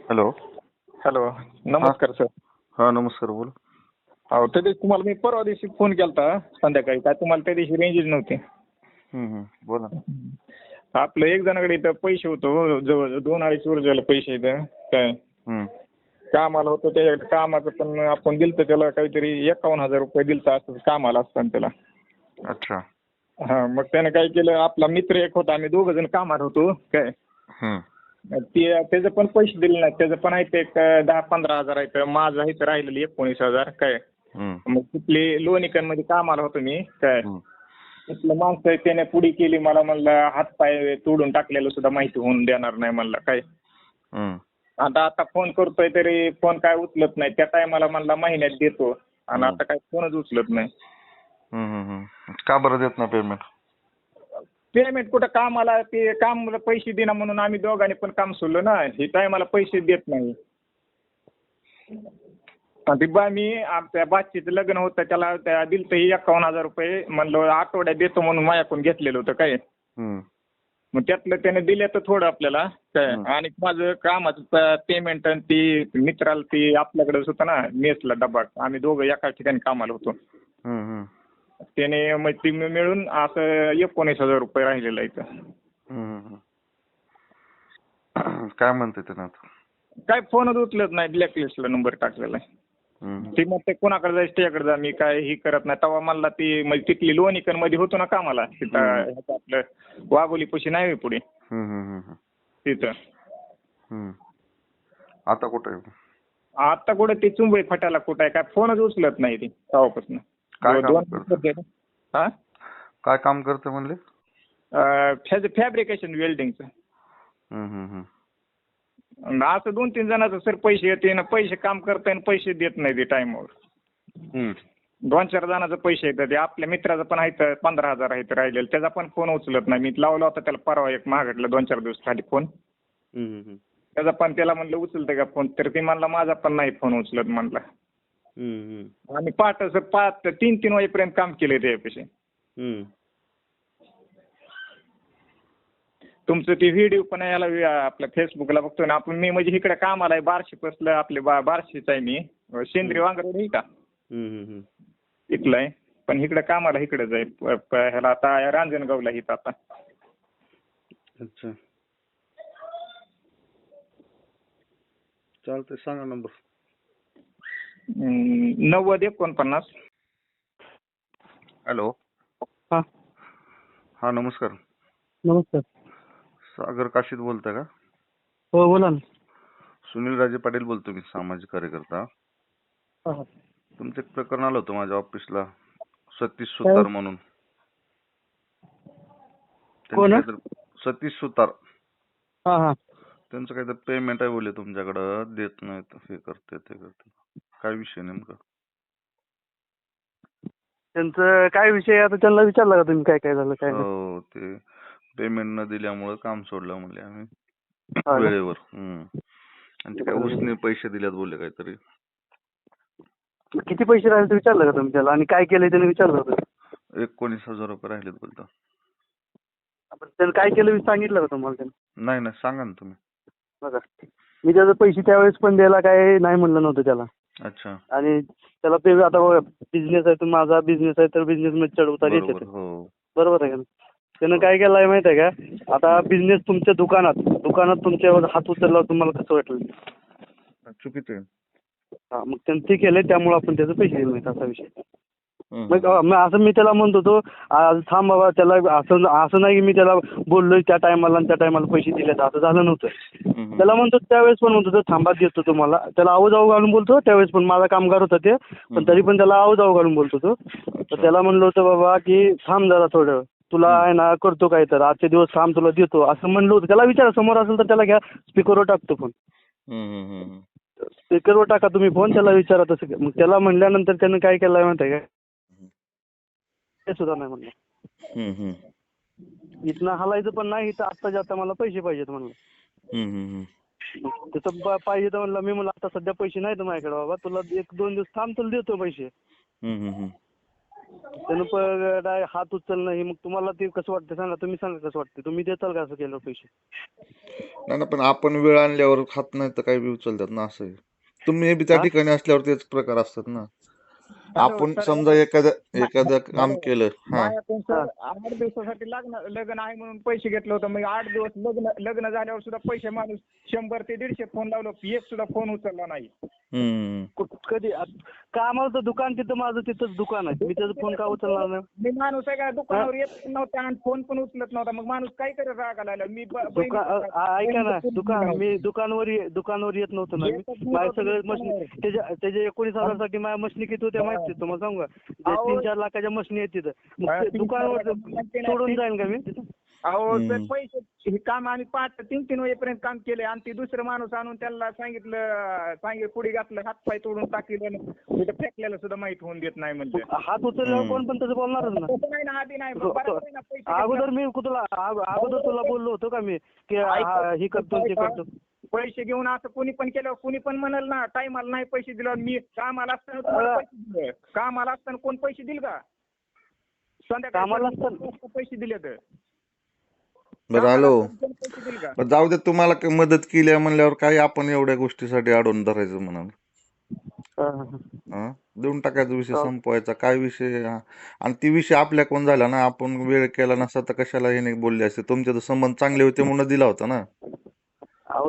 Hello. Hello, हा नमस्कार sir. हा नमस्कार, बोल. अहो त्या दिवशी तुम्हाला मी परवा दिवशी फोन केलता संध्याकाळी, काय तुम्हाला त्या दिवशी रेंजच नव्हती. बोला. आपलं एक जणाकडे इथं पैसे होतो, जवळ 2-2.5 वर्ष झालं पैसे इथं काय हम्म. कामाला होतं, त्याच्याकडे कामाचं पण आपण दिलतं त्याला काहीतरी 51,000 रुपये दिलतं असं कामाला असताना त्याला. अच्छा. हा, मग त्यानं काय केलं, आपला मित्र एक होता, आम्ही 2 जण कामाला होतो काय. हम्म. त्याचं पण पैसे दिले नाहीत, त्याचं पण आहे ते 10-15 हजार आहे, माझं आहे राहिलेलं 19,000 काय. हम्म. मग तिथली लोणीकरमध्ये कामाला होतो मी काय. हम्म. तिथलं माणसं त्याने पुढे केली, मला म्हणलं हातपाय तोडून टाकलेलं सुद्धा माहिती होऊन देणार नाही म्हणला काय. हम्म. आता फोन करतोय तरी फोन काय उचलत नाही. त्या टायमाला म्हणला महिन्यात देतो आणि आता काय फोनच उचलत नाही. का बरं देत नाही पेमेंट? पेमेंट कुठं कामाला, ते काम पैसे देणार म्हणून आम्ही दोघांनी पण काम सोडलं ना. हे टायमाला पैसे देत नाही. आणि मी आमच्या बादशीचं लग्न होतं, त्याला दिलं तर 51,000 रुपये म्हणलं आठवड्यात देतो म्हणून माझ्याकडून घेतलेलं होतं काय. मग त्यातलं त्याने दिलं तर थोडं आपल्याला काय. आणि माझं कामाचं पेमेंट आणि ती मित्राला ती आपल्याकडेच होतं ना मेसला डबा, आम्ही दोघं एकाच ठिकाणी कामाला होतो. त्याने मग ती मिळून असं 19,000 रुपये राहिलेलं आहे इथं. काय म्हणते ते ना? काय फोनच उचलत नाही, ब्लॅकलिस्टला नंबर टाकलेला आहे. ती मग ते कोणाकडे जायचं त्याच्याकडे जा, मी काय ही करत नाही. तेव्हा मला ती म्हणजे तिथली लोणीकर मध्ये होतो ना कामाला तिथं, आपलं वाघोली पशी नाही पुढे तिथं. आता कुठे आहे? आता कुठे ते चुंबई फाट्याला कुठं आहे, काय फोनच उचलत नाही ती तेव्हापासून. काय काम करते म्हणले? फॅब्रिकेशन वेल्डिंगचं. असं 2-3 जणांचं सर पैसे येते ना, पैसे काम करताय आणि पैसे देत नाही ते टायमावर. 2-4 जणांचं पैसे येतात. आपल्या मित्राचं पण आहे 15,000 आहेत राहिलेलं, त्याचा पण फोन उचलत नाही. मी लावला होता त्याला परवा एक मागटला 2-4 दिवस खाली फोन. त्याचा पण त्याला म्हणलं उचलतं का फोन, तर ते म्हणला माझा पण नाही फोन उचलत म्हणला. आम्ही सर 3-3 वाजेपर्यंत काम केलंय त्याच्यापेक्षा. तुमचं ते व्हिडिओ पण याला आपल्या फेसबुकला बघतोय ना आपण. मी म्हणजे इकडे कामाला आहे बार्शीपासलं, आपले बार्शीच आहे मी, सेंद्रिय वांगरे नाही का इथलं आहे. पण इकडे कामाला इकडेच आहे ह्याला आता रांजणगावला इथं आता. अच्छा, चालतंय, सांगा नंबर. 90-49. हॅलो. हा नमस्कार. नमस्कार. सागर काशीद बोलताय का? हो, बोला ना. सुनील राजे पाटील बोलतो मी, सामाजिक कार्यकर्ता. तुमचं एक प्रकरण आलं होतं माझ्या ऑफिसला, सतीश सुतार म्हणून. सतीश सुतार. त्यांचं काहीतरी पेमेंट आहे बोलले तुमच्याकडं, देत नाहीत, हे करते ते करते. काय विषय नेमका? त्यांचं काय विषय आता त्यांना विचारला का तुम्ही काय काय झालं काय नाही? हो, ते पेमेंट न दिल्यामुळे काम सोडलं म्हणले आम्ही वेळेवर. आणि ते काय उसने पैसे दिल्यात बोलले काहीतरी. किती पैसे राहिले ते विचारलं का तुम्ही त्याला? आणि काय केलंय त्याने विचारलं होतं? 19,000 रुपये राहिलेत बोलतो. त्यानं काय केलं सांगितलं का तुम्हाला त्यानं? नाही, सांगा ना तुम्ही. बघा, मी त्याचे पैसे त्यावेळेस पण द्यायला काय नाही म्हणलं नव्हतं त्याला. अच्छा. आणि त्याला आता बिझनेस आहे, तर माझा बिझनेस आहे, तर बिझनेस मध्ये चढ-उतार येते. बरोबर आहे का? त्यानं काय केलंय माहिती आहे का, आता बिझनेस तुमच्या दुकानात तुमच्यावर हात उचलला, तुम्हाला कसं वाटलं? चुकीचं आहे. मग त्यानं ते केलंय, त्यामुळे आपण त्याचे पैसे दिले नाहीत, असा विषय. मग असं मी त्याला म्हणत होतो, थांब बाबा, त्याला असं नाही की मी त्याला बोललोय त्या टायमाला आणि त्या टायमाला पैसे दिलेत, असं झालं नव्हतं. त्याला म्हणतो त्यावेळेस पण म्हणतो थांबा देतो तुम्हाला, त्याला आऊ घालून बोलतो. त्यावेळेस पण माझा कामगार होता ते, पण तरी पण त्याला आऊ घालून बोलतो तो. तर त्याला म्हणलं होतं बाबा की थांब जरा थोडं, तुला आहे ना करतो काय, तर आजचे दिवस थांब, तुला देतो असं म्हणलं होतं. त्याला विचारा, समोर असेल तर त्याला घ्या, स्पीकरवर टाकतो फोन. स्पीकरवर टाका तुम्ही फोन, त्याला विचारा तसं. मग त्याला म्हणल्यानंतर त्यानं काय केलंय माहिती आहे का, ते सुद्धा नाही म्हणलं. इथनं हलायचं पण नाही, इथं आत्ताच्या आता मला पैसे पाहिजेत म्हणलं. तिथं पाहिजे तर म्हणलं, मी म्हणलं आता सध्या पैसे नाहीत माझ्याकडे बाबा, तुला 1-2 दिवस थांब, तुला देतो पैसे. त्यानं हात उचलणं हे, मग तुम्हाला ते कसं वाटतं सांगा, तुम्ही सांगा कसं वाटतं, तुम्ही देताल का असं केलं पैसे? नाही ना, पण आपण वेळ आणल्यावर खात नाही तर काही बी उचलतात ना, असं आहे. तुम्ही बी त्या हा? ठिकाणी असल्यावर तेच प्रकार असतात ना. हॅलो आपण सर, समजा एखादं काम केलं, हा माझ्याकडून सर 8 दिवसासाठी लग्न आहे म्हणून पैसे घेतलं होतं. मग 8 दिवस लग्न झाल्यावर सुद्धा पैसे माणूस 100 ते 150 फोन लावलो, एक सुद्धा फोन उचलला नाही. कधी कामाला तर दुकान तिथं, माझं तिथंच दुकान आहे, मी त्याचा फोन का उचलणार नाही? मी माणूस आहे का दुकानावर येत पण नव्हता आणि फोन पण उचलत नव्हता. मग माणूस काय करत रागायला लागला? मी ऐका ना, मी दुकानावर येत नव्हतो ना, मी माझ्या सगळं मशीन त्याच्या 19,000 साठी माझ्या मशीनी किती होत्या माहिती तुम्हाला सांगू का? 3-4 लाखाच्या मशीनी आहेत तिथं. मग ते दुकानावर सोडून जाईन का मी तिथं? अहो सर, पैसे हे काम आम्ही 5-3 वाजेपर्यंत काम केले आणि ते दुसरं माणूस आणून त्याला सांगितलं पुढे घातलं, हातपाय तोडून टाकलं, कुठं फेकलेलं सुद्धा माहित होऊन देत नाही म्हणजे. हात उचलल्यावर कोण पण तसं बोलणारच ना. तसं नाही ना, आधी नाही बरोबर आहे ना, पैसे अगोदर तुला बोललो होतो का मी की हे करतो ते करतो? पैसे घेऊन असं कोणी पण केलं, कोणी पण म्हणाल ना टायमाला नाही पैसे दिल्यावर. मी कामाला असताना तुम्हाला पैसे दिले, कामाला असताना कोण पैसे दिल का? कामाला संध्याकाळी पैसे दिले तर बरं हॅलो, पैसे दिल का? बरं जाऊ दे, तुम्हाला काही मदत केली आहे म्हणल्यावर काही आपण एवढ्या गोष्टीसाठी अडवून धरायचं म्हणाल? देऊन टाकायचा, विषय संपवायचा, काय विषय आणि ती विषय आपल्या कोण झाला ना, आपण वेळ केला नसता तर कशाला हे नाही बोलले असते. तुमचे तर संबंध चांगले होते म्हणून दिला होता ना,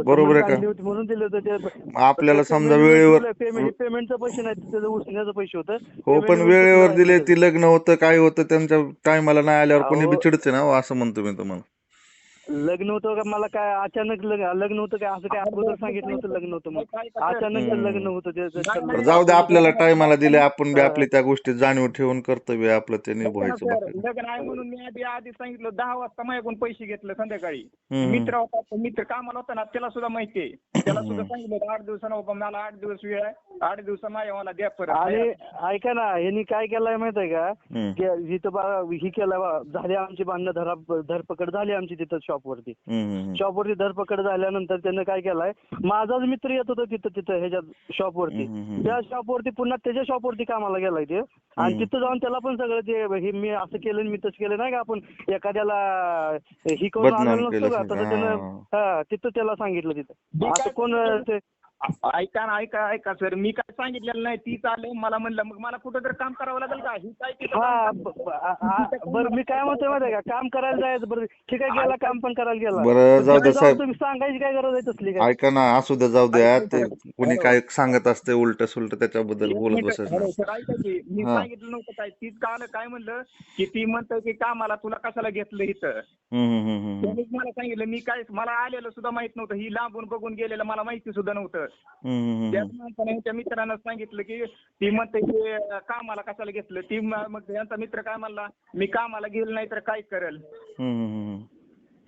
बरोबर आहे का? म्हणून दिलं होतं. आपल्याला समजा वेळेवर पेमेंटचं पैसे नाही, त्याचं उसण्याचं पैसे होतं. हो, पण वेळेवर दिले, ती लग्न होतं काय होतं, त्यांच्या टायमाला नाही आल्यावर कोणी बी चिडते ना, असं म्हणतो मी तुम्हाला. लग्न होतं का मला काय अचानक लग्न होतं काय, असं काय अगोदर सांगितलं होतं लग्न होतं, मग अचानक लग्न होतं. जाऊ दे, आपल्याला टायमाला दिले, आपण बी आपली त्या गोष्टीत जाणीव ठेवून कर्तव्य आपलं ते निभवायचं. लग्न आहे म्हणून मी आधी सांगितलं, 10 वाजता माझ्याकडून पैसे घेतले संध्याकाळी. मित्र होता, मित्र कामाला होता ना, त्याला सुद्धा माहिती आहे, त्याला सुद्धा सांगितलं 8 दिवसानं मला 8 दिवस वेळ आहे, 8 दिवसा माझ्या मला द्या परत. आणि ऐका ना, यांनी काय केलंय माहित आहे का, ही केलं झाली आमची भांडणं, धरपकड झाली आमची तिथं शॉपवरती धरपकड झाल्यानंतर त्यानं काय केलंय, माझाच मित्र येत होता तिथं ह्याच्या शॉपवरती, त्या शॉपवरती पुन्हा त्याच्या शॉपवरती कामाला गेलाय ते, आणि तिथं जाऊन त्याला पण सगळं ते मी असं केलं, मी तसं केलं नाही का, आपण एखाद्याला ही करून आलेलं नसतो का, तसं त्यानं तिथं त्याला सांगितलं तिथं. असं कोण ते ऐका सर, मी काय सांगितलेलं नाही, ती चाललं मला म्हणलं, मग मला कुठं तर काम करावं लागेल का? ही काय बरं मी काय म्हणतोय माहिती आहे का, काम करायला जायचं, बरं ठीक आहे, गेला काम पण करायला गेला, बरं जाऊ दे साहेब, तुम्ही सांगायची काय गरज आहे तसली काय? ऐका ना, असू द्या, जाऊ द्या, ते कोणी काय सांगत असते उलट सुलट, त्याच्याबद्दल बोलत बसायचं. सर ऐका की, मी सांगितलं नव्हतं काय, तीच काय म्हणलं की, ती म्हणतं की कामाला तुला कशाला घेतलं इथं. मला सांगितलं, मी काय, मला आलेलं सुद्धा माहित नव्हतं, ही लांबून बघून गेलेलं मला माहिती सुद्धा नव्हतं. त्याच माणसाने त्या मित्रानं सांगितलं की, ती म्हणते की कामाला कशाला घेतलं. ती मग यांचा मित्र काय म्हणला, मी कामाला गेलो नाही तर काय करेल.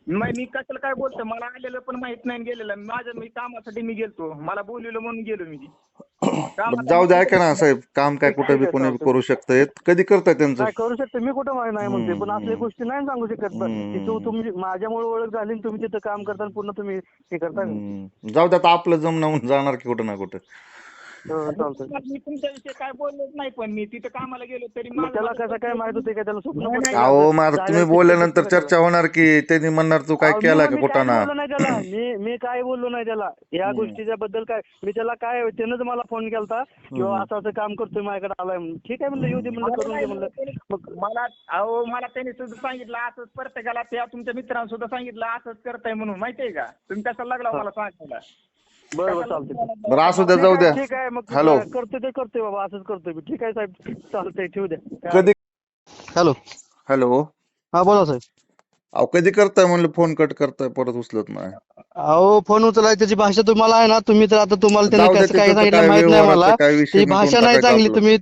मी कशाला काय बोलतो, मला आलेलं पण माहित नाही गेलेलं, मी कामासाठी मी गेलतो, मला बोलवलं म्हणून गेलो मी. जाऊ द्या, ऐका ना साहेब, काम काय कुठे बी कोणी करू शकतं, कधी करताय त्यांचं? करू शकतो मी, कुठं नाही म्हणते, पण असल्या गोष्टी नाही सांगू शकत. तुम्ही माझ्यामुळे ओळख झाली, तुम्ही तिथं काम करता, पुन्हा तुम्ही हे करता. जाऊ द्या, आता आपलं जमून जाणार की कुठं ना कुठं. मी तुमच्याविषयी काय बोललोच नाही, पण मी तिथं कामाला गेलो तरी त्याला कसं काय माहित होते का, त्याला स्वप्न? अहो मग तुम्ही बोलल्यानंतर चर्चा होणार की, त्यांनी म्हणणार तू काय केला का कुठं ना. मी काय बोललो नाही त्याला या गोष्टीच्या बद्दल. काय मी त्याला काय, त्यानंच मला फोन केलता किंवा असं असं काम करतोय माझ्याकडे आलाय, ठीक आहे म्हणलं, येऊ दे म्हणलं, करून दे म्हणलं. मग मला त्यांनी सुद्धा सांगितलं असंच प्रत्येकाला, त्या तुमच्या मित्रांना सुद्धा सांगितलं असंच करताय म्हणून, माहितीये का, तुम्ही कशाला लागला मला सांगायला. बरोबर, चालतंय. बरं असू द्या, जाऊ द्या. ठीक आहे, मग हॅलो, करतोय बाबा, असंच करतोय मी. ठीक आहे साहेब, चालतंय, ठेवू द्या. कधी? हॅलो हॅलो, हा बोला साहेब. अहो कधी करताय म्हणलं, फोन कट करताय, परत उचलत नाही. अहो फोन उचलाय, त्याची भाषा तुम्हाला आहे ना, तुम्ही तर आता तुम्हाला त्याने कसं काय सांगितलं माहित नाही मला, ती भाषा नाही चांगली. तुम्ही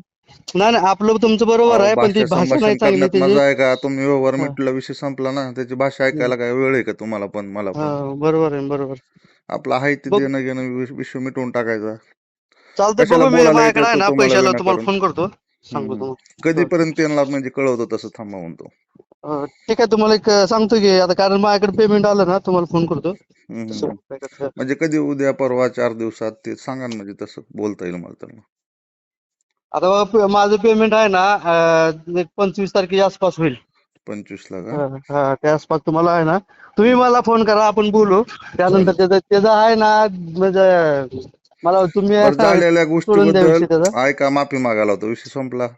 नाही आपलं तुमचं बरोबर आहे, पण ती भाषा नाही चांगली त्याची. मजा आहे का, तुम्ही व्यवहार मिटला, विषय संपला ना, त्याची भाषा ऐकायला काय वेळ आहे का तुम्हाला पण मला पण? बरोबर आहे, बरोबर. आपलं आहे ते देणं घेणं विषय मिटवून टाकायचा. चालतंय, बघू मी माझ्याकडे आहे ना पैशाला, तुम्हाला फोन करतो, सांगतो तुम्हाला कधीपर्यंत त्यांना म्हणजे कळवतो तसं थांबा म्हणतो. ठीक आहे, तुम्हाला एक सांगतो की आता, कारण माझ्याकडे पेमेंट आलं ना, तुम्हाला फोन करतो. म्हणजे कधी, उद्या परवा 4 दिवसात ते सांगा ना, म्हणजे तसं बोलता येईल मला त्यांना. आता बघा माझं पेमेंट आहे ना एक 25 तारखेच्या आसपास होईल. 25ला का? हा त्या आसपास तुम्हाला आहे ना, तुम्ही मला फोन करा, आपण बोलू. त्यानंतर त्याचं आहे ना, म्हणजे मला तुम्ही बरं, झालेल्या सोडून द्या गोष्टीबद्दल विषय त्याचा. ऐका, माफी मागायला होतो, विषय संपला.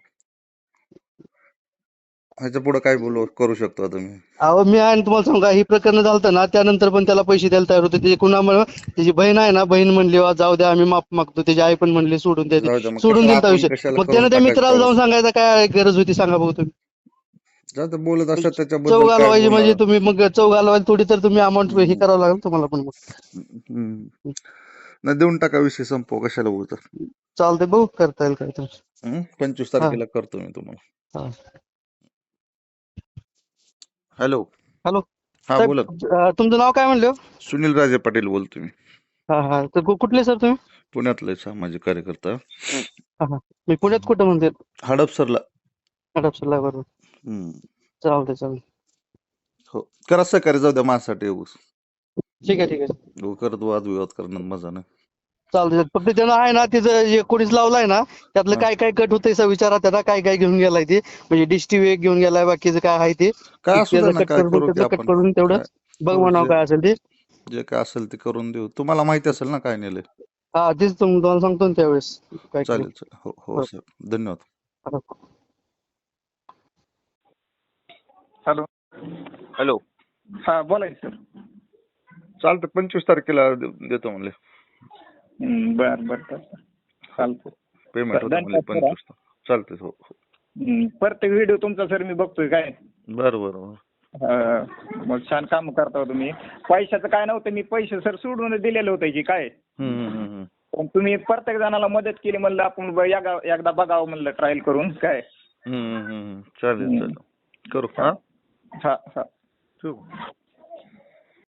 ह्याच्या पुढे काय करू शकतो आता मी? अहो मी आहे ना, तुम्हाला सांगू का, ही प्रकरण झालं ना, त्यानंतर पण त्याला पैसे द्यायला तयार होते. त्याची कुणामुळे, त्याची बहीण आहे ना, बहीण म्हणली "वा, जाऊ द्या, आम्ही माफ मागतो." त्याची आई पण म्हणली सोडून द्या, जाऊ द्या, मग सोडून कशाला दिलता आपण विषय. कशाला मग करून त्यानं त्या टाकायचं मित्राला जाऊन प्रवास? सांगायचं काय गरज होती सांगा बघू तुम्ही. जाऊ दे, बोलत असतात चव त्याच्याबद्दल काय घालवायची म्हणजे बोलणार. तुम्ही, मग चव घालवायची थोडी, तर तुम्ही अमाऊंट हे हम्म. करावं लागेल तुम्हाला पण. हम्म. नाही, देऊन टाका, विषय संपव, कशाला बोलतात. चालतंय, बघू करता येईल काय तर. 25 हा तारखेला करतो मी तुम्हाला. हा. हॅलो. हॅलो हा, साहेब, बोला. तुमचं नाव काय म्हणलं? सुनील राजे पाटील बोलतो मी. हा हा, तर कुठले सर तुम्ही? पुण्यातले सामाजिक कार्यकर्ता. हा हा, मी पुण्यात कुठं म्हणते? हडपसरला. हडपसरला, बरोबर. हम्म. चालतंय चालतंय. हो, करा सहकार्य, जाऊ द्या, माझ्यासाठी उगूच ठीक आहे ठीक आहे. करत वादविवाद करण्यात मजा नाही. चालतंय. फक्त त्यानं आहे ना, तिचं 19 लावलाय ना, त्यातलं हा. काय काय कट होतंय विचारा त्याला, काय काय घेऊन गेलाय ते. म्हणजे डिश टीव्ही एक घेऊन गेलाय, बाकीचं काय आहे ते काय असू द्या त्याचं ना, कट काय करून, करू की त्याचं कट आपण. करून तेवढं काय बघ करू, म्हणावं काय असेल ते. जे काय असेल ते करून देऊ. तुम्हाला माहिती असेल ना काय नेले. हा, तेच तुम्हाला सांगतो ना त्यावेळेस काय करू. चालेल चालेल. हो हो सर, धन्यवाद. हॅलो. हॅलो. हा, बोला की सर. चालतं, 25 तारखेला देतो म्हणले. बर बर चालतं. पेमेंट होतं म्हणले धन्यवाद सर. 25. चालतंय. हो हो. प्रत्येक व्हिडिओ तुमचा सर मी बघतोय काय. बरं बरं बरं. मग छान काम करता तुम्ही. पैशाचं काय नव्हतं, मी पैसे सर सोडून दिलेलं होतं की काय. पण तुम्ही प्रत्येक जणाला मदत केली, म्हणलं आपण एकदा बघावं, म्हणलं ट्रायल करून काय. चालेल चालेल, करू. हा हा हा. ठेवू.